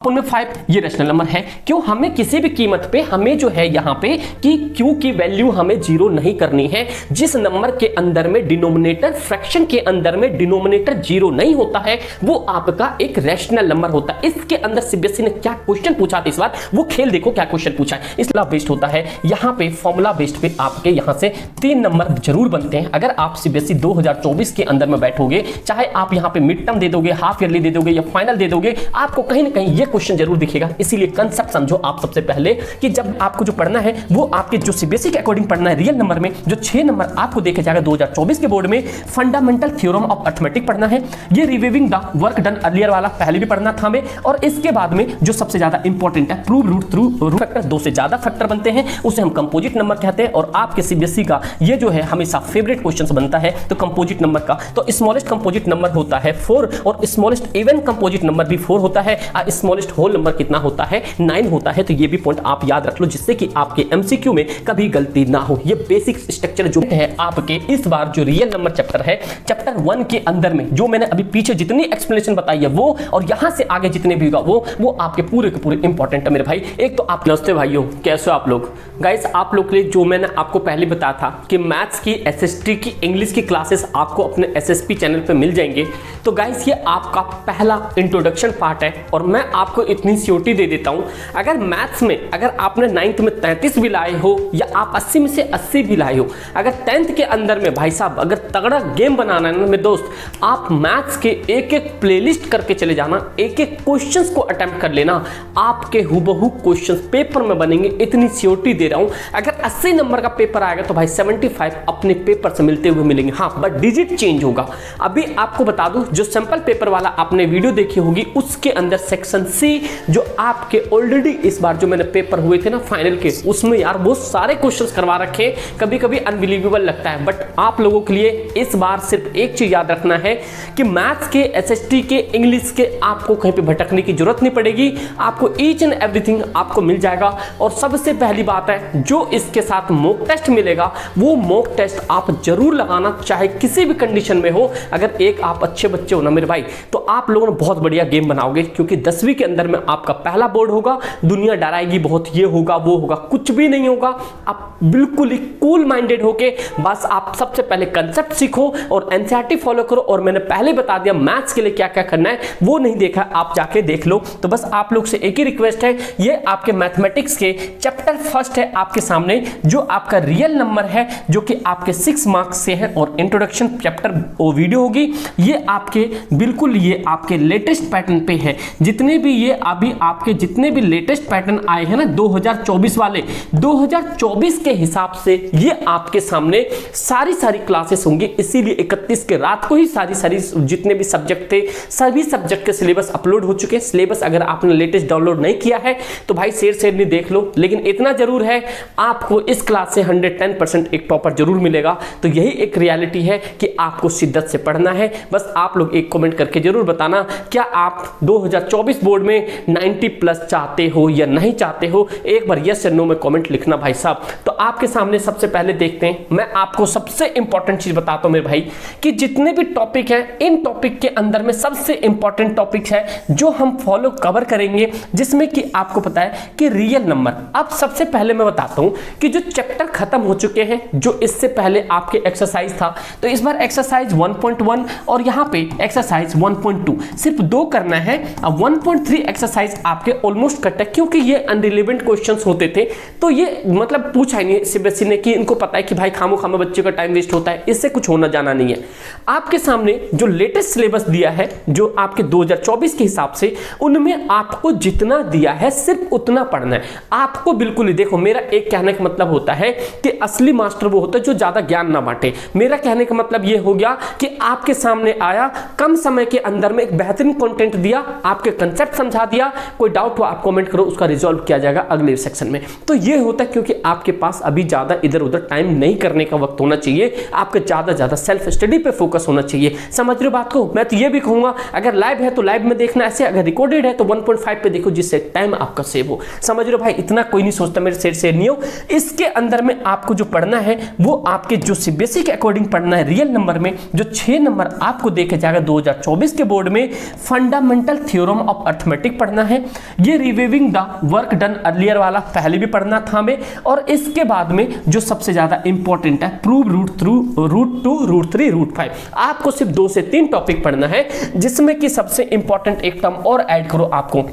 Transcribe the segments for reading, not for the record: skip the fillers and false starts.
में 5 ये rational number है। क्यों? हमें किसी भी कीमत पे हमें जो है यहाँ पे कि क्यू की वैल्यू हमें जीरो नहीं करनी है। जिस नंबर के अंदर में डिनोमिनेटर फ्रैक्शन के अंदर में डिनोमिनेटर जीरो नहीं होता है वो आपका एक रैशनल नंबर होता है। इसके अंदर सीबीएसई ने क्या क्वेश्चन पूछा था इस बार, वो खेल देखो क्या क्वेश्चन पूछा है। इसलिए बेस्ड होता है यहाँ पे, फॉर्मूला बेस्ड पे आपके यहाँ से 3 नंबर जरूर बनते हैं। अगर आप सीबीएसई 2024 के अंदर में बैठोगे, चाहे आप यहाँ पे मिड टर्म दे दोगे, हाफ ईयरली दे दोगे या फाइनल दे दोगे, आपको कहीं ना कहीं ये क्वेश्चन जरूर दिखेगा। इसीलिए कंसेप्ट समझो आप सबसे पहले कि जब आपको जो पढ़ना है वो आपके जो सीबीएसई के अकॉर्डिंग पढ़ना है रियल नंबर में, जो 6 नंबर आपको देखे जाएगा 2024 के बोर्ड में, फंडामेंटल थ्योरम ऑफ अर्थमेटिक पढ़ना है। ये रिवीविंग द वर्क डन अर्लियर वाला पहले भी पढ़ना था हमें। और इसके बाद में जो सबसे ज्यादा इंपॉर्टेंट है, prove root through root factor, 2 से ज्यादा फैक्टर बनते हैं उसे हम कंपोजिट नंबर कहते हैं। और आपके सीबीएसई का ये जो है हमेशा फेवरेट क्वेश्चन बनता है तो कंपोजिट नंबर का, तो स्मॉलेस्ट कंपोजिट नंबर होता है 4 और स्मॉलेस्ट इवन कंपोजिट नंबर भी 4 होता है। स्मॉलेस्ट होल नंबर कितना होता है? 9 होता है। तो ये भी पॉइंट आप याद रख लो जिससे कि आपके एमसीक्यू में कभी गलती ना हो। ये बेसिक स्ट्रक्चर जो है आपके इस बार जो रियल नंबर चैप्टर है, चैप्टर 1 के अंदर में जो मैंने अभी पीछे जितनी एक्सप्लेनेशन बताई है वो, और यहां से आगे जितने भी होगा वो आपके पूरे के पूरे इंपॉर्टेंट है मेरे भाई। एक तो आप नमस्ते भाइयों, कैसे हो आप लोग? गाइस आप लोग के लिए जो मैंने आपको पहले बताया था कि मैथ्स की, एसएसटी की, इंग्लिश की क्लासेस आपको अपने एसएसपी चैनल पे मिल जाएंगे। तो गाइस ये आपका पहला इंट्रोडक्शन पार्ट है और मैं आपको इतनी सियोरिटी दे देता हूं, अगर मैथ्स में अगर आपने 9th में 33 भी लाए हो या आप 80 में से 80 भी लाए हो, अगर 10th के अंदर में भाई साहब अगर तगड़ा गेम बनाना है ना मेरे दोस्त, आप मैथ्स के एक एक प्लेलिस्ट करके चले जाना, एक एक क्वेश्चंस को अटेम्प्ट कर लेना, आपके हुबहू क्वेश्चंस पेपर में बनेंगे, इतनी सियोरिटी दे रहा हूं। अगर 80 नंबर का पेपर आएगा तो भाई 75 अपने पेपर से मिलते हुए मिलेंगे। हाँ, बट डिजिट चेंज होगा। अभी आपको बता दूं, जो सिंपल पेपर वाला आपने वीडियो देखी होगी उसके अंदर सेक्शन सी जो आपके ऑलरेडी इस बार जो मैंने पेपर हुए थे ना फाइनल के, उसमें यार वो सारे क्वेश्चंस करवा रखे। कभी कभी अनबिलीवेबल लगता है, बट आप लोगों के लिए इस बार सिर्फ एक चीज याद रखना है कि मैथ्स के, एसएसटी के, इंग्लिश के आपको कहीं पे भटकने की जरूरत नहीं पड़ेगी। आपको ईच एंड एवरीथिंग आपको मिल जाएगा। और सबसे पहली बात है, जो इसके साथ मॉक टेस्ट मिलेगा वो मॉक टेस्ट आप जरूर लगाना, चाहे किसी भी कंडीशन में हो। अगर एक आप अच्छे बच्चे हो ना मेरे भाई, तो आप लोगों ने बहुत बढ़िया गेम बनाओगे, क्योंकि 10वीं के अंदर में आपका पहला बोर्ड होगा। दुनिया डराएगी बहुत, ये होगा वो होगा, कुछ भी नहीं होगा। आप बिल्कुल ही कूल माइंडेड होके बस आप सबसे पहले कंसेप्ट सीखो और एनसीईआरटी फॉलो करो। और मैंने पहले बता दिया मैथ्स के लिए क्या क्या करना है, वो नहीं देखा आप जाके देख लो। तो बस आप लोग से एक ही रिक्वेस्ट है, ये आपके मैथमेटिक्स के चैप्टर फर्स्ट है आपके सामने, जो आपका रियल नंबर है, जो कि आपके 6 मार्क्स से है और इंट्रोडक्शन चैप्टर वो वीडियो होगी। ये आपके बिल्कुल ये आपके लेटेस्ट पैटर्न पे है। जितने भी ये अभी आपके जितने भी लेटेस्ट पैटर्न आए हैं ना 2024 वाले, 2024 के हिसाब से ये आपके सामने सारी क्लासेस होंगी। इसीलिए 31 के रात को ही सारी जितने भी सब्जेक्ट थे सभी सब्जेक्ट के सिलेबस अपलोड हो चुके हैं। सिलेबस अगर आपने लेटेस्ट डाउनलोड नहीं किया है तो भाई शेयर नहीं देख लो। लेकिन इतना जरूर है, आपको इस क्लास से 110% एक टॉपर जरूर मिलेगा। तो यही एक रियलिटी है कि आपको शिद्दत से पढ़ना है। बस आप लोग एक कमेंट करके जरूर बताना, क्या आप 2024 बोर्ड में 90 प्लस चाहते हो या नहीं चाहते हो? एक बार यस या नो में कमेंट लिखना भाई साहब। तो आपके सामने सबसे पहले देखते हैं, मैं आपको सबसे इंपॉर्टेंट चीज बताता हूं मेरे भाई, कि जितने भी टॉपिक हैं इन टॉपिक के अंदर में सबसे इंपॉर्टेंट टॉपिक है जो हम फॉलो कवर करेंगे, जिसमें कि आपको पता है कि रियल नंबर। अब सबसे पहले मैं बताता हूं कि जो चैप्टर खत्म हो चुके हैं, जो इससे पहले आपके एक्सरसाइज था, तो इस बार एक्सरसाइज 1.1 और यहां पे एक्सरसाइज 1.2 सिर्फ 2 करना है। अब 1.3 एक्सरसाइज आपके ऑलमोस्ट कट है, क्योंकि ये अनरिलेवेंट क्वेश्चंस होते थे। तो ये मतलब पूछा ही नहीं सीबीएसई ने, कि इनको पता है कि भाई खामो बच्चे का टाइम वेस्ट होता है, इससे कुछ होना जाना नहीं है। आपके सामने जो लेटेस्ट सिलेबस दिया है, जो आपके 2024 के हिसाब से, उनमें आपको जितना दिया है सिर्फ उतना पढ़ना है। आपको बिल्कुल ही देखो, मेरा एक कहने का मतलब होता है कि असली मास्टर वो होता है जो ज्यादा ज्ञान ना बांटे। मेरा कहने का मतलब ये हो गया कि आपके सामने आया, कम समय के अंदर में एक बेहतरीन कंटेंट दिया, आपके कंसेप्ट समझा दिया। कोई डाउट हो आप कमेंट करो, उसका रिजॉल्व किया जाएगा अगले सेक्शन में। तो ये होता है क्योंकि आपके पास अभी ज्यादा इधर उधर टाइम नहीं करने का वक्त होना चाहिए, आपके ज्यादा सेल्फ स्टडी पे फोकस होना चाहिए। समझ रहे हो बात को? मैं तो ये भी कहूंगा, अगर लाइव है तो लाइव में देखना, ऐसे अगर रिकॉर्डेड है तो 1.5 पे देखो, जिससे टाइम आपका सेव हो। समझ रहे हो भाई? इतना कोई नहीं सोचता मेरे शेयर नहीं हो। इसके अंदर में आपको जो पढ़ना है वो आपके जो सीबीएसई के अकॉर्डिंग पढ़ना है रियल नंबर में, जो 6 नंबर आपको देखे जाएगा 2024 के बोर्ड में, fundamental theorem of arithmetics arithmetic पढ़ना है, ये रिवीविंग द वर्क डन अर्लियर वाला पहले भी पढ़ना था हमें, और इसके बाद में जो सबसे ज्यादा इंपॉर्टेंट है prove root through root 2 root 3 root 5। आपको सिर्फ 2 से 3 टॉपिक पढ़ना है, जिसमें कि सबसे इंपॉर्टेंट एक टर्म और ऐड करो आपको।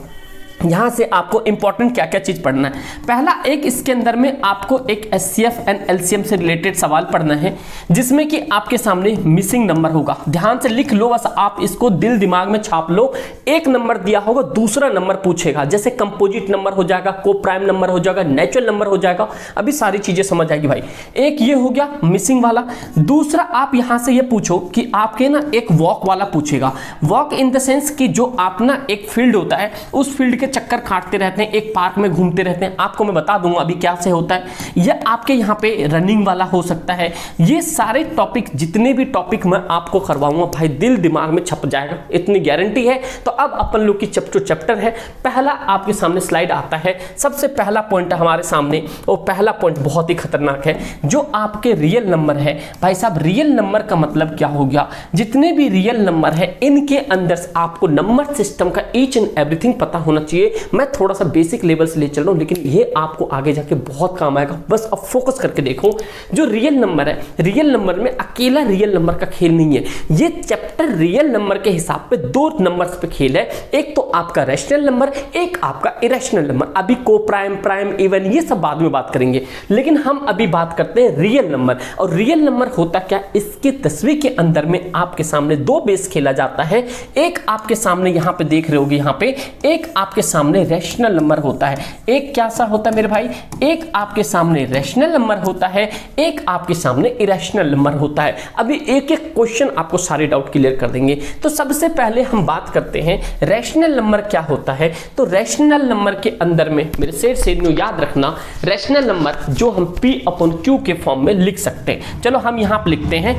यहां से आपको इंपॉर्टेंट क्या क्या चीज पढ़ना है। पहला एक इसके अंदर में आपको एक एचसीएफ एंड एलसीएम से रिलेटेड सवाल पढ़ना है, जिसमें कि आपके सामने मिसिंग नंबर होगा। ध्यान से लिख लो, बस आप इसको दिल दिमाग में छाप लो। एक नंबर दिया होगा, दूसरा नंबर पूछेगा, जैसे कंपोजिट नंबर हो जाएगा, को प्राइम नंबर हो जाएगा, नेचुरल नंबर हो जाएगा। अभी सारी चीजें समझ आएगी भाई। एक ये हो गया मिसिंग वाला। दूसरा आप यहां से ये पूछो कि आपके ना एक वॉक वाला पूछेगा। वॉक इन द सेंस कि जो आप ना एक फील्ड होता है, उस फील्ड के चक्कर काटते रहते हैं, एक पार्क में घूमते रहते हैं। आपको मैं बता दूंगा अभी क्या से होता है। यह आपके यहाँ पे रनिंग वाला हो सकता है। ये सारे टॉपिक, जितने भी टॉपिक मैं आपको करवाऊंगा भाई, दिल दिमाग में छप जाएगा, इतनी गारंटी है। तो अब अपन लोग की चैप्टर है। पहला आपके सामने स्लाइड आता है, सबसे पहला पॉइंट है हमारे सामने, और पहला पॉइंट बहुत ही खतरनाक है, जो आपके रियल नंबर है। भाई साहब, रियल नंबर का मतलब क्या हो गया? जितने भी रियल नंबर है, इनके अंदर आपको नंबर सिस्टम का ईच एंड एवरीथिंग पता होना चाहिए। मैं थोड़ा सा बेसिक लेवल से ले चल रहा हूं, लेकिन ये आपको आगे जाके बहुत काम आएगा। बस अब फोकस करके देखो। जो रियल नंबर है, रियल नंबर में अकेला रियल नंबर का खेल नहीं है। ये चैप्टर रियल नंबर के हिसाब पे 2 नंबर्स पे खेल है। एक तो आपका रैशनल नंबर, एक आपका इरेशनल नंबर। अभी को प्राइम, प्राइम, इवन ये सब बाद में बात करेंगे, लेकिन हम अभी बात करते हैं रियल नंबर। और रियल नंबर होता क्या? इसके 10वीं के अंदर में आपके सामने 2 बेस खेला जाता है। एक आपके सामने यहां पे देख रहे होगे, यहां पे एक आपके सामने रैशनल नंबर होता है। एक क्या सा होता है मेरे भाई? एक आपके सामने रैशनल नंबर होता है, एक आपके सामने इरेशनल नंबर होता है। अभी एक एक क्वेश्चन आपको सारे डाउट क्लियर कर देंगे। तो सबसे पहले हम बात करते हैं रैशनल नंबर क्या होता है। तो रैशनल नंबर के अंदर में मेरे से याद रखना, रैशनल नंबर जो हम P/Q के फॉर्म में लिख सकते हैं। चलो हम यहां पर लिखते हैं।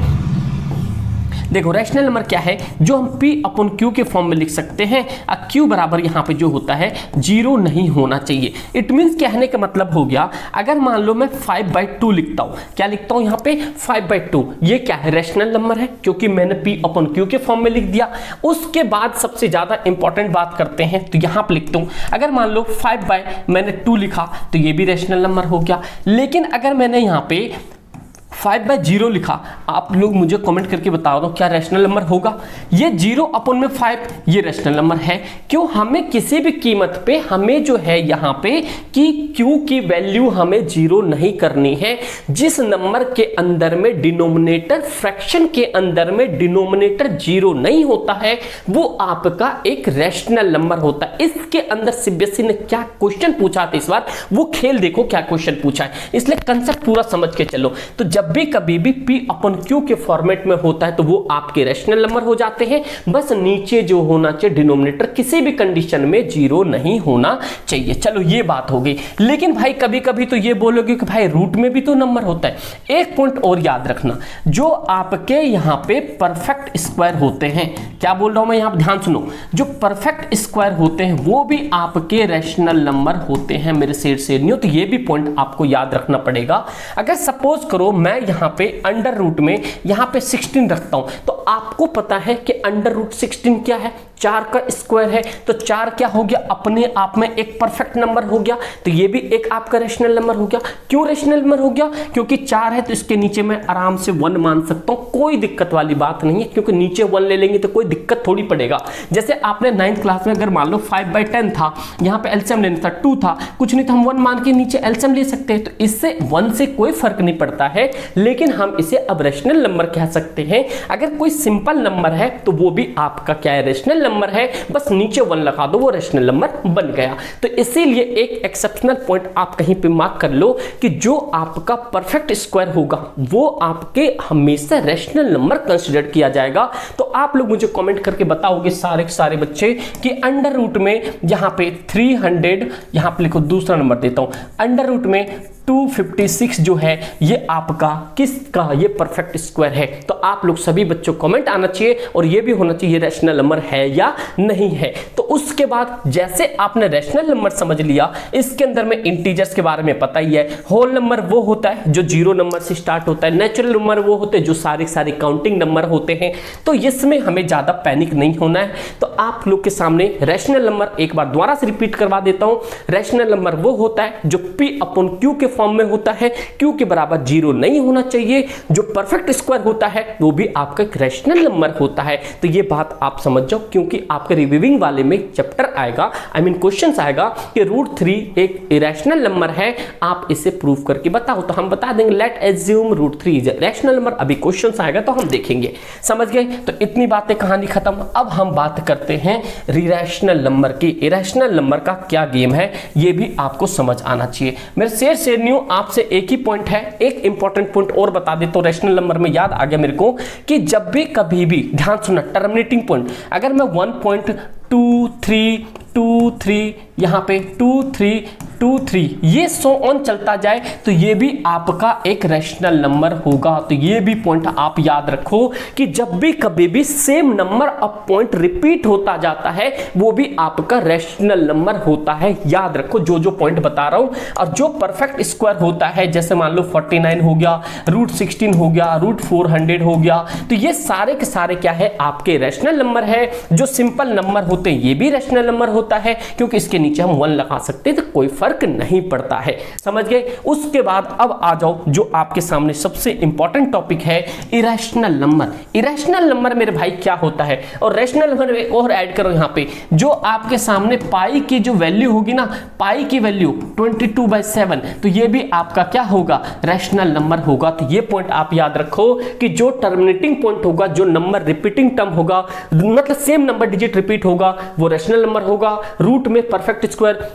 देखो रैशनल नंबर क्या है, जो हम P/Q के फॉर्म में लिख सकते हैं। Q बराबर यहाँ पे जो होता है 0 नहीं होना चाहिए। इट मीन्स कहने का मतलब हो गया, अगर मान लो मैं 5/2 लिखता हूँ, क्या लिखता हूँ यहाँ पे 5/2, ये क्या है? रैशनल नंबर है, क्योंकि मैंने P/Q के फॉर्म में लिख दिया। उसके बाद सबसे ज्यादा इंपॉर्टेंट बात करते हैं, तो यहाँ पे लिखता हूँ, अगर मान लो 5/2 लिखा तो ये भी रैशनल नंबर हो गया। लेकिन अगर मैंने यहाँ पे 5/0 लिखा, आप लोग मुझे कमेंट करके बता दो क्या रैशनल नंबर होगा? ये 0/5 ये रैशनल नंबर है। क्यों? हमें किसी भी कीमत पे हमें जो है यहाँ पे कि Q की वैल्यू हमें 0 नहीं करनी है। जिस नंबर के अंदर में डिनोमिनेटर, फ्रैक्शन के अंदर में डिनोमिनेटर 0 नहीं होता है, वो आपका एक रैशनल नंबर होता है। इसके अंदर सीबीएसई ने क्या क्वेश्चन पूछा था इस बार, वो खेल देखो क्या क्वेश्चन पूछा है, इसलिए कंसेप्ट पूरा समझ के चलो। तो जब भी कभी भी P/Q के फॉर्मेट में होता है तो वो आपके रैशनल नंबर हो जाते हैं। बस नीचे जो होना चाहिए डिनोमिनेटर किसी भी कंडीशन में 0 नहीं होना चाहिए। चलो ये बात हो गई। लेकिन भाई कभी कभी तो ये बोलोगे कि भाई रूट में भी तो नंबर होता है। एक पॉइंट और याद रखना, जो आपके यहाँ पे परफेक्ट स्क्वायर होते हैं, क्या बोल रहा हूं मैं यहाँ पे ध्यान सुनो, जो परफेक्ट स्क्वायर होते हैं वो भी आपके रैशनल नंबर होते हैं मेरे से नहीं हो। तो ये भी पॉइंट आपको याद रखना पड़ेगा। अगर सपोज करो मैं यहाँ पे अंडर रूट में यहाँ पे 16 रखता हूं, तो आपको पता है कि अंडर रूट 16 क्या है? 4 का स्क्वायर है। तो 4 क्या हो गया? अपने आप में एक परफेक्ट नंबर हो गया। तो ये भी एक आपका रैशनल नंबर हो गया। क्यों रैशनल नंबर हो गया? क्योंकि 4 है तो इसके नीचे मैं आराम से 1 मान सकता हूं, कोई दिक्कत वाली बात नहीं है, क्योंकि नीचे 1 ले लेंगे तो कोई दिक्कत थोड़ी पड़ेगा। जैसे आपने 9th क्लास में अगर मान लो 5/10 था, यहाँ पे एलसीएम लेना था 2 था, कुछ नहीं तो हम 1 मान के नीचे एलसीएम ले सकते हैं। तो इससे 1 से कोई फर्क नहीं पड़ता है, लेकिन हम इसे अब रैशनल नंबर कह सकते हैं। अगर कोई सिंपल नंबर है तो वो भी आपका क्या है? रैशनल नंबर है। बस नीचे 1 लगा दो, वो रैशनल नंबर बन गया। तो इसीलिए एक एक्सेप्शनल पॉइंट आप कहीं पे मार्क कर लो कि जो आपका परफेक्ट स्क्वायर होगा वो आपके हमेशा रैशनल नंबर कंसीडर किया जाएगा। तो आप लोग मुझे कमेंट करके बताओगे सारे के सारे बच्चे कि अंडर रूट में यहाँ पे 300, यहाँ पे लिखो दूसरा नंबर देता हूं, अंडर रूट में 256 जो है ये आपका किसका, ये परफेक्ट स्क्वायर है। तो आप लोग सभी बच्चों कमेंट आना चाहिए और ये भी होना चाहिए रैशनल नंबर है या नहीं है। तो उसके बाद जैसे आपने रैशनल नंबर समझ लिया, इसके अंदर में इंटीजर्स के बारे में पता ही है। होल नंबर वो होता है जो 0 नंबर से स्टार्ट होता है, नेचुरल नंबर वो होते हैं जो सारे काउंटिंग नंबर होते हैं। तो इसमें हमें ज्यादा पैनिक नहीं होना है। तो आप लोग के सामने रैशनल नंबर एक बार दोबारा से रिपीट करवा देता हूं। रैशनल नंबर वो होता है जो P/Q के फॉर्म में होता है, Q के बराबर 0 नहीं होना चाहिए। जो परफेक्ट स्क्वायर होता है वो भी आपका एक रैशनल नंबर होता है। तो ये बात आप समझ जाओ, क्योंकि आपके रिवीविंग वाले में चैप्टर आएगा, क्वेश्चंस आएगा कि √3 एक इरेशनल नंबर है, आप इसे प्रूव करके बताओ। तो हम बता देंगे late assume √3 is rational number. अभी क्वेश्चंस आएगा तो हम देखेंगे, समझ गए। तो इतनी बातें, कहानी खत्म। अब हम बात करते हैं इरेशनल नंबर की। इरेशनल नंबर का क्या गेम है ये भी आपको समझ आना चाहिए। मेरे शेर न्यू आपसे एक ही पॉइंट है, एक इंपॉर्टेंट पॉइंट और बता देता हूं। रैशनल नंबर में याद आ गया मेरे को कि जब भी कभी भी, ध्यान सुनना, टर्मिनेटिंग पॉइंट, अगर मैं 1.2323 यहां पे 2323 ये सो ऑन चलता जाए तो ये भी आपका एक रैशनल नंबर होगा। तो ये भी पॉइंट आप याद रखो कि जब भी कभी भी same number of point repeat होता जाता है वो भी आपका रैशनल नंबर होता है। याद रखो जो पॉइंट बता रहा हूं। और जो परफेक्ट स्क्वायर होता है, जैसे मान लो 49 हो गया, √16 हो गया, √400 हो गया, तो ये सारे के सारे क्या है, आपके रैशनल नंबर है। जो सिंपल नंबर होते हैं ये भी रैशनल नंबर होता है, क्योंकि इसके नीचे हम 1 लगा सकते हैं तो कोई फर्क नहीं पड़ता है, समझ गए। उसके बाद अब आ जाओ जो आपके सामने सबसे इंपॉर्टेंट टॉपिक है, इरेशनल नंबर। इरेशनल नंबर मेरे भाई क्या होता है, और रैशनल नंबर एक और ऐड करो यहाँ पे, जो आपके सामने पाई की जो वैल्यू होगी ना, पाई की वैल्यू 22/7, तो ये भी आपका क्या होगा, रैशनल नंबर होगा। तो ये पॉइंट आप याद रखो कि जो टर्मिनेटिंग पॉइंट होगा, जो नंबर रिपीटिंग टर्म होगा, मतलब सेम नंबर डिजिट रिपीट होगा, वो रैशनल नंबर होगा। रूट में परफेक्ट स्क्वायर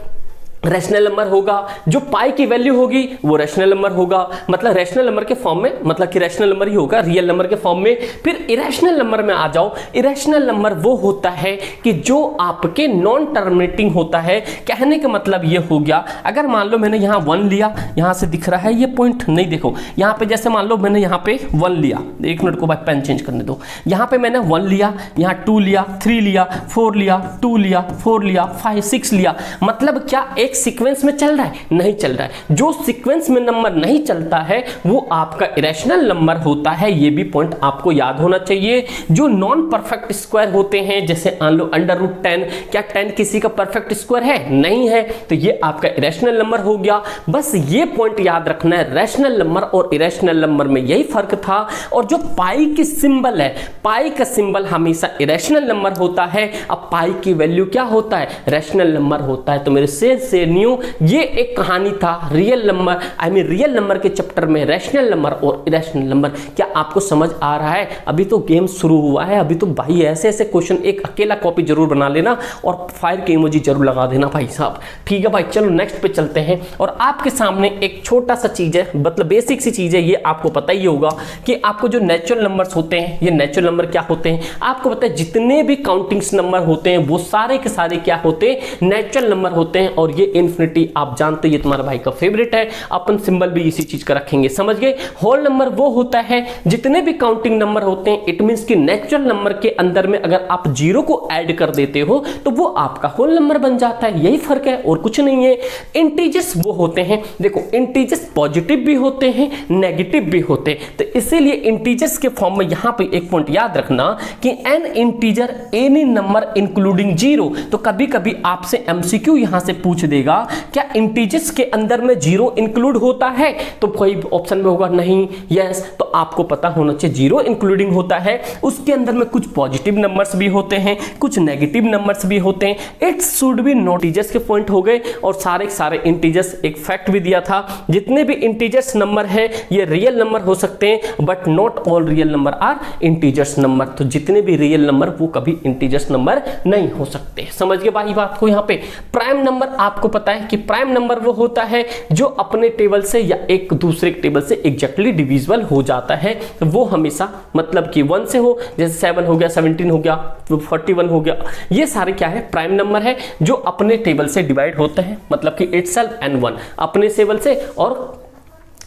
रैशनल नंबर होगा। जो पाई की वैल्यू होगी वो रैशनल नंबर होगा, मतलब रैशनल नंबर के फॉर्म में, मतलब कि रैशनल नंबर ही होगा रियल नंबर के फॉर्म में। फिर इरेशनल नंबर में आ जाओ। इरेशनल नंबर वो होता है कि जो आपके नॉन टर्मिनेटिंग होता है। कहने का मतलब ये हो गया, अगर मान लो मैंने यहाँ 1 लिया, यहाँ से दिख रहा है ये पॉइंट, नहीं देखो यहाँ पे, जैसे मान लो मैंने यहाँ पे 1 लिया, एक मिनट को भाई पेन चेंज करने दो। यहाँ पे मैंने 1 लिया, यहाँ 2 लिया, 3 लिया, 4 लिया, 2 लिया, 4 लिया, 5, 6 लिया, मतलब क्या एक सीक्वेंस में चल रहा है, नहीं चल रहा है। जो सीक्वेंस में नंबर नहीं चलता है वो आपका इरेशनल नंबर होता है। ये भी पॉइंट आपको याद होना चाहिए। जो नॉन परफेक्ट स्क्वायर होते हैं, जैसे मान लो √10, क्या 10 किसी का परफेक्ट स्क्वायर है, नहीं है, तो ये आपका इरेशनल नंबर हो गया। बस ये पॉइंट याद रखना है, रैशनल नंबर और इरेशनल नंबर में यही फर्क था। और जो पाई की सिंबल है, पाई का सिंबल हमेशा इरेशनल नंबर होता है। अब पाई की वैल्यू क्या होता है, रैशनल नंबर होता है। तो मेरे से न्यू ये एक कहानी था रियल नंबर, रियल नंबर के चैप्टर में रैशनल नंबर और इरेशनल नंबर। क्या आपको समझ आ रहा है? अभी तो गेम शुरू हुआ है, अभी तो भाई ऐसे ऐसे क्वेश्चन, एक अकेला कॉपी जरूर बना लेना और फायर के इमोजी जरूर लगा देना भाई साहब, ठीक है भाई। चलो नेक्स्ट पे चलते हैं। और आपके सामने एक छोटा सा चीज है, मतलब बेसिक सी चीज है, ये आपको पता ही होगा कि आपको जो नेचुरल नंबर्स होते हैं, ये नेचुरल नंबर क्या होते हैं आपको पता है। जितने भी काउंटिंग्स नंबर होते हैं वो सारे के सारे क्या होते हैं, नेचुरल नंबर होते हैं। और ये इन्फिनिटी आप जानते हैं, ये तुम्हारा भाई का फेवरेट है, अपन सिंबल भी इसी चीज का रखेंगे, समझ गए। होल नंबर वो होता है जितने भी काउंटिंग नंबर होते हैं, इट मींस कि नेचुरल नंबर के अंदर में अगर आप 0 को ऐड कर देते हो तो वो आपका होल नंबर बन जाता है, यही फर्क है और कुछ नहीं है। इंटीजर्स वो होते हैं, देखो इंटीजर्स पॉजिटिव भी होते हैं, नेगेटिव भी होते हैं। तो इसीलिए इंटीजर्स के फॉर्म में यहां पे एक पॉइंट याद रखना कि N integer any number including 0। तो कभी कभी आपसे एमसीक्यू यहां से पूछ देगा क्या इंटीजर्स के अंदर में 0 इंक्लूड होता है, तो कोई ऑप्शन में होगा नहीं, यस। तो आपको पता होना चाहिए 0 इंक्लूडिंग होता है, उसके अंदर में कुछ पॉजिटिव नंबर्स भी होते हैं, कुछ नेगेटिव नंबर्स भी होते हैं। It should be not integers के पॉइंट हो गए। और सारे सारे इंटीजर्स, एक फैक्ट भी दिया था, जितने भी इंटीजर्स नंबर है ये रियल नंबर हो सकते हैं, but not all real number are integers number. तो जितने भी रियल नंबर वो कभी इंटीजर्स नंबर नहीं हो सकते, समझ गए भाई बात को। यहाँ पे प्राइम नंबर आपको पता है कि प्राइम नंबर वो होता है जो अपने टेबल से या एक दूसरे टेबल से एग्जैक्टली डिविजिबल हो जाता है। तो वो हमेशा मतलब कि 1 से हो, जैसे 7 हो गया, 17 हो गया, 41 हो गया, ये सारे क्या है, प्राइम नंबर है जो अपने टेबल से डिवाइड होते हैं, मतलब कि इटसेल्फ n1 अपने टेबल से और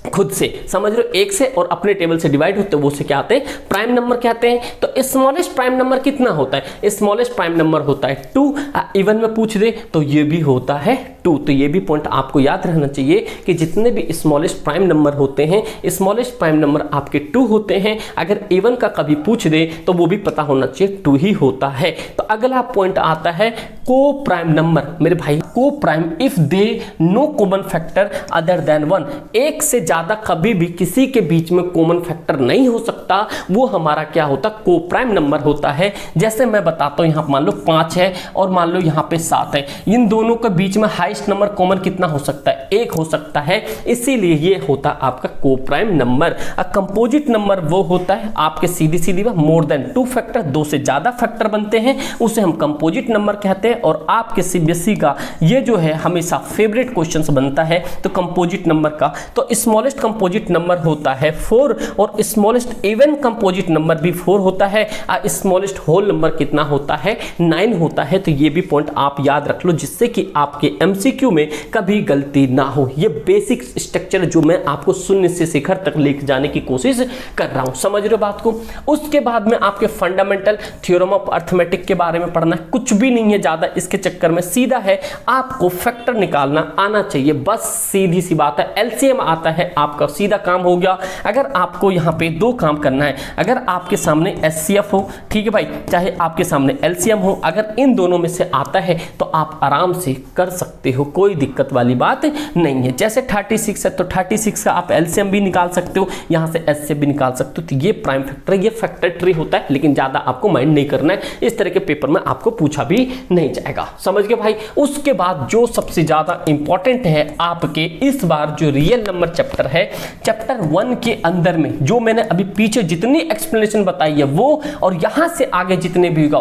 खुद से, समझ रहे हो, एक से और अपने टेबल से डिवाइड होते हैं, वो से क्या आते हैं, प्राइम नंबर कहते हैं। तो स्मॉलेस्ट प्राइम नंबर कितना होता है, स्मॉलेस्ट प्राइम नंबर होता है 2। इवन में पूछ दे तो ये भी होता है 2। तो ये भी पॉइंट आपको याद रहना चाहिए कि जितने भी स्मॉलेस्ट प्राइम नंबर होते हैं, स्मॉलेस्ट प्राइम नंबर आपके 2 होते हैं। अगर इवन का कभी पूछ दे तो वो भी पता होना चाहिए 2 ही होता है। तो अगला पॉइंट आता है को प्राइम नंबर। मेरे भाई को prime if they know common factor other than 1, एक से ज्यादा कभी भी किसी के बीच में कॉमन फैक्टर नहीं हो सकता, वो हमारा क्या होता, को प्राइम नंबर होता है। जैसे मैं बताता हूं, यहां मान लो 5 है और मान लो यहां पे 7 है, इन दोनों के बीच में हाईएस्ट नंबर कॉमन कितना हो सकता है, 1 हो सकता है, इसीलिए ये होता आपका को प्राइम नंबर। कंपोजिट नंबर वो होता है आपके सीधी सीधी बात मोर देन 2 फैक्टर, 2 से ज्यादा फैक्टर बनते हैं, उसे हम कंपोजिट नंबर कहते हैं। और आपके सीबीएसई का ये जो है हमेशा फेवरेट क्वेश्चंस बनता है तो कंपोजिट नंबर का, तो स्मॉलेस्ट कंपोजिट नंबर होता है 4 और स्मॉलेस्ट इवन कंपोजिट नंबर भी 4 होता है। स्मॉलेस्ट होल नंबर कितना होता है, 9 होता है। तो ये भी पॉइंट आप याद रख लो जिससे कि आपके एमसीक्यू में कभी गलती ना हो। ये बेसिक स्ट्रक्चर जो मैं आपको शून्य से शिखर तक लेकर जाने की कोशिश कर रहा हूं, समझ रहे हो बात को। उसके बाद में आपके फंडामेंटल थ्योरम ऑफ अर्थमेटिक के बारे में पढ़ना है, कुछ भी नहीं है ज्यादा इसके चक्कर में, सीधा है आपको फैक्टर निकालना आना चाहिए, बस सीधी सी बात है। एलसीएम आता है आपका, सीधा काम हो गया। अगर आपको यहां पे 2 काम करना है, अगर आपके सामने एचसीएफ हो, ठीक है भाई, चाहे आपके सामने एलसीएम हो, अगर इन दोनों में से आता है तो आप आराम से कर सकते हो, कोई दिक्कत वाली बात नहीं है। जैसे 36 है तो 36 का आप एलसीएम भी निकाल सकते हो, यहां से एचसीएफ भी निकाल सकते हो। तो ये प्राइम फैक्टर, ये फैक्टर ट्री होता है, लेकिन ज्यादा आपको माइंड नहीं करना है, इस तरह के पेपर में आपको पूछा भी नहीं जाएगा, समझ गए भाई। उसके बाद जो सबसे ज्यादा इंपॉर्टेंट है आपके इस बार जो रियल नंबर चैप्टर है, चैप्टर 1 के अंदर में जो मैंने अभी पीछे जितनी एक्सप्लेनेशन बताई है वो और यहां से आगे जितने भी होगा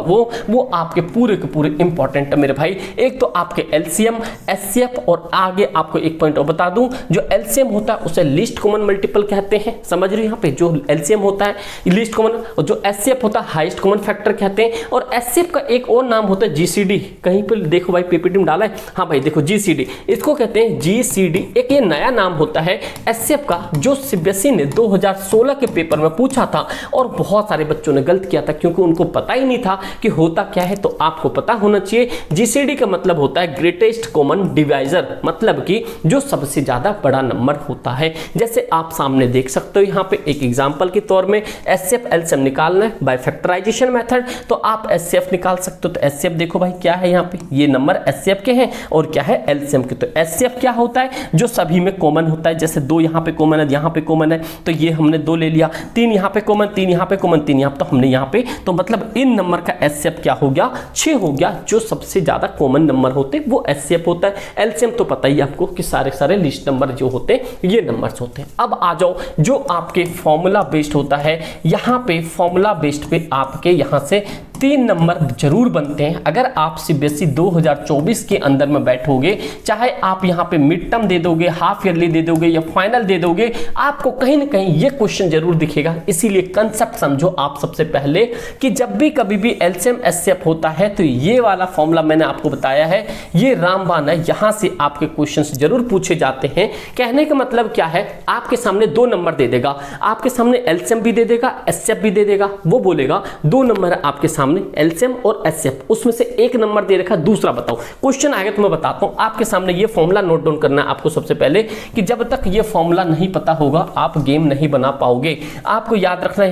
वो आपके पूरे के पूरे इंपॉर्टेंट है मेरे भाई। एक तो आपके एलसीएम, एचसीएफ और आगे आपको एक पॉइंट और बता दूं, जो एलसीएम होता है उसे लीस्ट कॉमन मल्टीपल कहते हैं, समझ रहे हो। यहाँ पे जो एलसीएम होता है लीस्ट कॉमन, और जो एचसीएफ होता है हाईएस्ट कॉमन फैक्टर कहते हैं। और एचसीएफ का एक और नाम होता है जीसीडी, कहीं पर देखो भाई पीपीटी में डाला है, हाँ भाई देखो जीसीडी, इसको कहते हैं जीसीडी। एक ये नया नाम होता है एचसीएफ का, जो सीबीएसई ने 2016 के पेपर में पूछा था और बहुत सारे बच्चों ने गलत किया था क्योंकि उनको पता ही नहीं था कि होता क्या है। तो आपको पता होना चाहिए, जीसीडी का मतलब होता है ग्रेटेस्ट कॉमन डिवाइजर, मतलब कि जो सबसे ज्यादा बड़ा नंबर होता है। जैसे आप सामने देख सकते हो, यहाँ पे एक एग्जांपल के तौर में एचसीएफ एलसीएम निकालना है बाय फैक्टराइजेशन मेथड, तो आप एचसीएफ निकाल सकते हो। तो एचसीएफ देखो भाई क्या है, यहाँ पे ये नंबर एचसीएफ के हैं और क्या है एलसीएम के। तो एचसीएफ क्या होता है, जो सभी में कॉमन होता है, जैसे 2 यहाँ पे कॉमन है, यहाँ पे कॉमन है, तो ये हमने 2 ले लिया, 3 यहाँ पे कॉमन, 3 यहाँ पे कॉमन, 3 यहाँ पे, तो हमने यहाँ पे, तो मतलब इन नंबर का एचसीएफ क्या हो गया, 6 हो गया। जो सबसे ज्यादा कॉमन नंबर होते हैं वो एचसीएफ होता है। एलसीएम तो पता ही आपको कि सारे लिस्ट नंबर जो होते हैं ये नंबर्स होते हैं। अब आ जाओ जो आपके फॉर्मूला बेस्ड होता है, यहाँ पे फॉर्मूला बेस्ड पे आपके यहाँ से 3 नंबर जरूर बनते हैं। अगर आप सीबीएसई 2024 के अंदर में बैठोगे, चाहे आप यहाँ पे मिड टर्म दे दोगे, हाफ ईयरली दे दोगे या फाइनल दे दोगे, आपको कहीं ना कहीं ये क्वेश्चन जरूर दिखेगा। इसीलिए कंसेप्ट समझो आप सबसे पहले कि जब भी कभी भी एलसीएम एचसीएफ होता है तो ये वाला फॉर्मूला मैंने आपको बताया है, ये रामबाण है, यहाँ से आपके क्वेश्चंस जरूर पूछे जाते हैं। कहने का मतलब क्या है, आपके सामने 2 नंबर दे देगा, आपके सामने एलसीएम भी दे देगा, एचसीएफ भी दे देगा, वो बोलेगा 2 नंबर है आपके सामने एलसीएम और एचसीएफ, उसमें से एक नंबर दे रखा, दूसरा बताओ। क्वेश्चन आएगा तो मैं बताता हूं। आपके सामने ये फॉर्मूला नोट डाउन करना है आपको सबसे पहले, कि जब तक ये फॉर्मूला नहीं पता होगा आप गेम नहीं बना पाओगे। आपको याद रखना है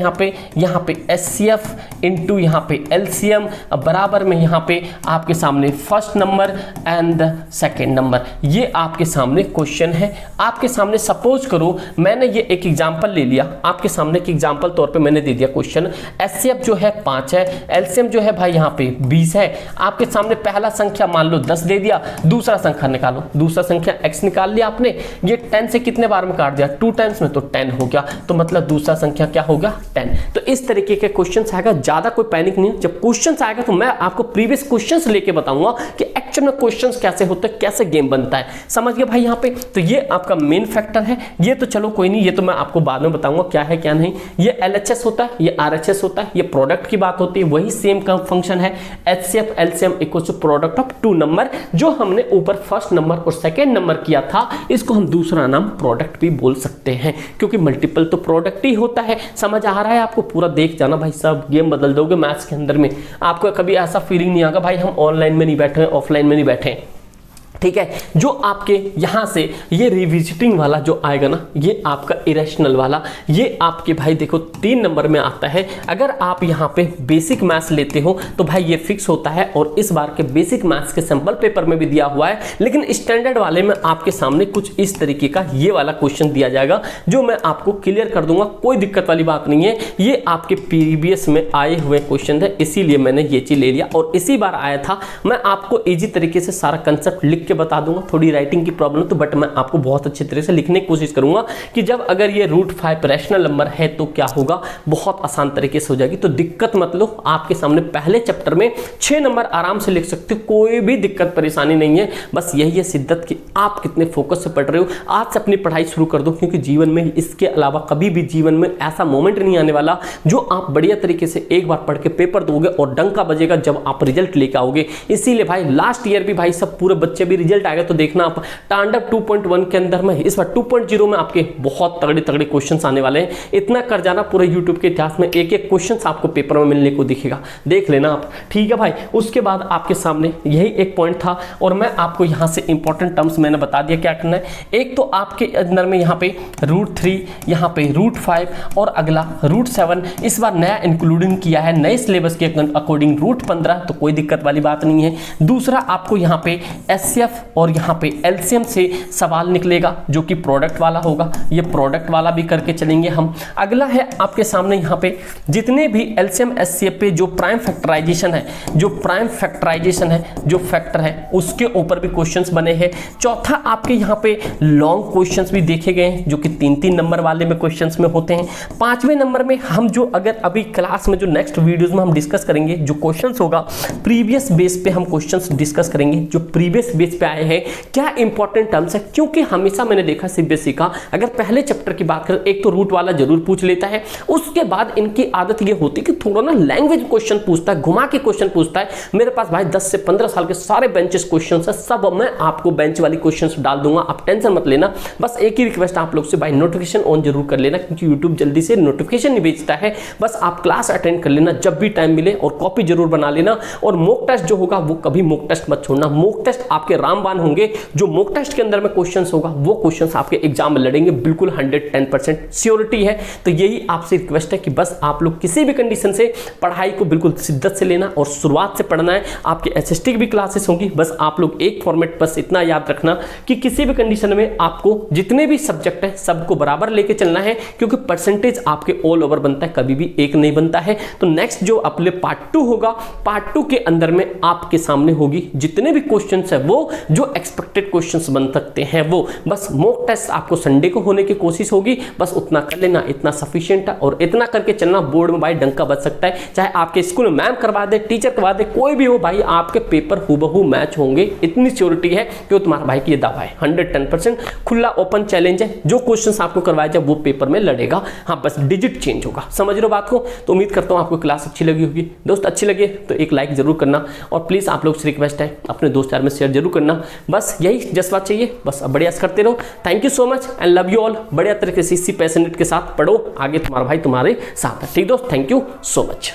यहाँ पे एचसीएफ इनटू यहाँ पे एलसीएम बराबर में यहाँ पे आपके सामने first number and second number, ये आपके सामने क्वेश्चन है। आपके सामने सपोज करो मैंने ये एक एग्जाम्पल ले लिया, आपके सामने एक एग्जाम्पल तौर पर मैंने दे दिया क्वेश्चन, एचसीएफ जो है 5 है, एलसीएम जो है भाई यहाँ पे 20 है। आपके सामने पहला संख्या मान लो 10 दे दिया, दूसरा संख्या निकालो, दूसरा संख्या x निकाल लिया आपने, ये 10 से कितने बार में काट दिया, 2 टाइम्स में, तो 10 हो गया, तो मतलब दूसरा संख्या क्या होगा 10। तो इस तरीके के क्वेश्चंस आएगा, ज्यादा कोई पैनिक नहीं। जब क्वेश्चंस आएगा तो मैं आपको प्रीवियस क्वेश्चंस लेके बताऊंगा कि एक्चुअल में क्वेश्चंस कैसे होते हैं, कैसे गेम बनता है, समझ गए भाई यहाँ पे। तो ये आपका मेन फैक्टर है, ये तो चलो कोई नहीं, ये तो मैं आपको बाद में बताऊंगा क्या है क्या नहीं। ये एलएचएस होता है, ये आरएचएस होता है, ये प्रोडक्ट की बात होती है, वही सेम का फंक्शन है HCF LCM equal to product of two number. जो हमने ऊपर फर्स्ट नंबर और सेकेंड नंबर किया था, इसको हम दूसरा नाम प्रोडक्ट भी बोल सकते हैं, क्योंकि मल्टीपल तो प्रोडक्ट ही होता है। समझ आ रहा है आपको? पूरा देख जाना भाई, सब गेम बदल दोगे मैथ्स के अंदर में। आपको कभी ऐसा फीलिंग नहीं आएगा भाई हम ऑनलाइन में नहीं बैठे हैं, ऑफलाइन में नहीं बैठे हैं। ठीक है, जो आपके यहां से ये रिविजिटिंग वाला जो आएगा ना, ये आपका इरेशनल वाला, ये आपके भाई देखो 3 नंबर में आता है। अगर आप यहां पे बेसिक मैथ्स लेते हो तो भाई ये फिक्स होता है, और इस बार के बेसिक मैथ्स के सैंपल पेपर में भी दिया हुआ है। लेकिन स्टैंडर्ड वाले में आपके सामने कुछ इस तरीके का ये वाला क्वेश्चन दिया जाएगा, जो मैं आपको क्लियर कर दूंगा, कोई दिक्कत वाली बात नहीं है। ये आपके प्रीवियस में आए हुए क्वेश्चन है, इसीलिए मैंने ये चीज ले लिया और इसी बार आया था। मैं आपको इजी तरीके से सारा कंसेप्ट लिख के बता दूंगा। थोड़ी राइटिंग की प्रॉब्लम तो, बट मैं आपको बहुत अच्छे तरह से लिखने की कोशिश करूंगा कि जब अगर ये √5 रैशनल नंबर है तो क्या होगा, बहुत आसान तरीके से हो जाएगी। तो दिक्कत मत लो, आपके सामने पहले चैप्टर में 6 नंबर आराम से लिख सकते हो, कोई भी दिक्कत परेशानी नहीं है। बस यही है शिद्दत कि आप कितने फोकस से पढ़ रहे हो। आज से अपनी पढ़ाई शुरू कर दो, क्योंकि जीवन में इसके अलावा कभी भी जीवन में ऐसा मोमेंट नहीं आने वाला जो आप बढ़िया तरीके से एक बार पढ़ के पेपर दोगे और डंका बजेगा जब आप रिजल्ट लेकर आओगे। इसीलिए भाई लास्ट ईयर भी भाई सब पूरे बच्चे भी रिजल्ट आएगा तो देखना आप तांडव 2.1 के अंदर में, इस बार 2.0 में आपके बहुत तगड़े तगड़े क्वेश्चंस आने वाले हैं। इतना कर जाना, पूरे यूट्यूब के इतिहास में एक एक क्वेश्चंस आपको पेपर में मिलने को दिखेगा, देख लेना आप। ठीक है भाई, उसके बाद आपके सामने यही एक पॉइंट था और मैं आपको यहां से इंपॉर्टेंट टर्म्स मैंने बता दिया क्या करना है। एक तो आपके अंदर में यहाँ पे √3, यहाँ पे √5 और अगला √7 इस बार नया इंक्लूडिंग किया है नए सिलेबस के अकॉर्डिंग √15, तो कोई दिक्कत वाली बात नहीं है। दूसरा आपको यहाँ पे HCF और यहाँ पे LCM से सवाल निकलेगा जो कि प्रोडक्ट वाला होगा, ये प्रोडक्ट वाला भी करके चलेंगे हम। अगला है आपके सामने यहाँ पे जितने भी LCM HCF पे जो प्राइम फैक्टराइजेशन है, जो प्राइम फैक्टराइजेशन है, जो फैक्टर है उसके ऊपर भी क्वेश्चंस बने हैं। चौथा आपके यहाँ पे लॉन्ग क्वेश्चंस भी देखे गए हैं जो कि 3-3 नंबर वाले में क्वेश्चंस में होते हैं। 5वें नंबर में हम जो अगर अभी क्लास में जो नेक्स्ट वीडियोस में हम डिस्कस करेंगे जो क्वेश्चंस होगा प्रीवियस बेस पे हम क्वेश्चंस डिस्कस करेंगे, जो प्रीवियस बेस पे आए हैं क्या इंपॉर्टेंट टर्म्स है। क्योंकि हमेशा मैंने देखा सीबीएसई का अगर पहले चैप्टर की बात करें, एक तो रूट वाला जरूर पूछ लेता है, उसके बाद इनकी आदत ये होती है कि थोड़ा ना लैंग्वेज क्वेश्चन पूछता है, घुमा के क्वेश्चन पूछता है। मेरे पास भाई 10 से 15 साल के सारे बेंचेस क्वेश्चन है, सब मैं आपको बेंच वाली क्वेश्चन डाल दूंगा, आप टेंशन मत लेना। बस एक ही रिक्वेस्ट आप लोग से भाई, नोटिफिकेशन ऑन जरूर कर लेना, क्योंकि यूट्यूब जल्दी से नोटिफिकेशन नहीं भेजता है। बस आप क्लास अटेंड कर लेना जब भी टाइम मिले और कॉपी जरूर बना लेना। और मॉक टेस्ट जो होगा वो कभी मॉक टेस्ट मत छोड़ना, मॉक टेस्ट आपके रामबाण होंगे। जो मॉक टेस्ट के अंदर में क्वेश्चंस होगा वो क्वेश्चंस आपके एग्जाम में लड़ेंगे, बिल्कुल 110% श्योरिटी है। तो यही आपसे रिक्वेस्ट है कि बस आप लोग किसी भी कंडीशन से पढ़ाई को बिल्कुल शिद्दत से लेना और शुरुआत से पढ़ना है। आपके एसएसटी की भी क्लासेस होंगी, बस आप लोग एक फॉर्मेट बस इतना याद रखना कि किसी भी कंडीशन में आपको जितने भी सब्जेक्ट है सबको बराबर लेके चलना है, क्योंकि परसेंटेज आपके ऑल ओवर बनता है, कभी भी एक नहीं बनता है। तो नेक्स्ट जो अपने पार्ट 2 होगा, पार्ट 2 के अंदर में आपके सामने होगी जितने भी क्वेश्चंस है वो जो एक्सपेक्टेड क्वेश्चंस बन सकते हैं वो। बस मॉक टेस्ट आपको संडे को होने की कोशिश होगी, बस उतना कर लेना, इतना सफिशिएंट है। और इतना करके चलना, बोर्ड में भाई डंका बच सकता है, चाहे आपके स्कूल में मैम करवा दे, टीचर करवा दे, कोई भी हो भाई, आपके पेपर हूबहू मैच होंगे, इतनी श्योरिटी है कि तुम्हारा भाई की ये दावा है। 110% खुला ओपन चैलेंज है, जो क्वेश्चंस आपको करवाया जाए वो पेपर में लड़ेगा। हाँ, बस डिजिट चेंज होगा, समझ लो बात को। तो उम्मीद करता हूं आपको क्लास अच्छी लगी होगी। दोस्त अच्छी लगे तो एक लाइक जरूर करना, और प्लीज आप लोग से रिक्वेस्ट है अपने दोस्त यार में शेयर जरूर करना। बस यही जज्बा चाहिए, बस अब बढ़िया करते रहो। Thank you so much and love you all. बढ़िया तरीके से इसी पैशनेट के साथ पढ़ो, आगे तुम्हारा भाई तुम्हारे साथ है। ठीक दोस्त, थैंक यू सो मच।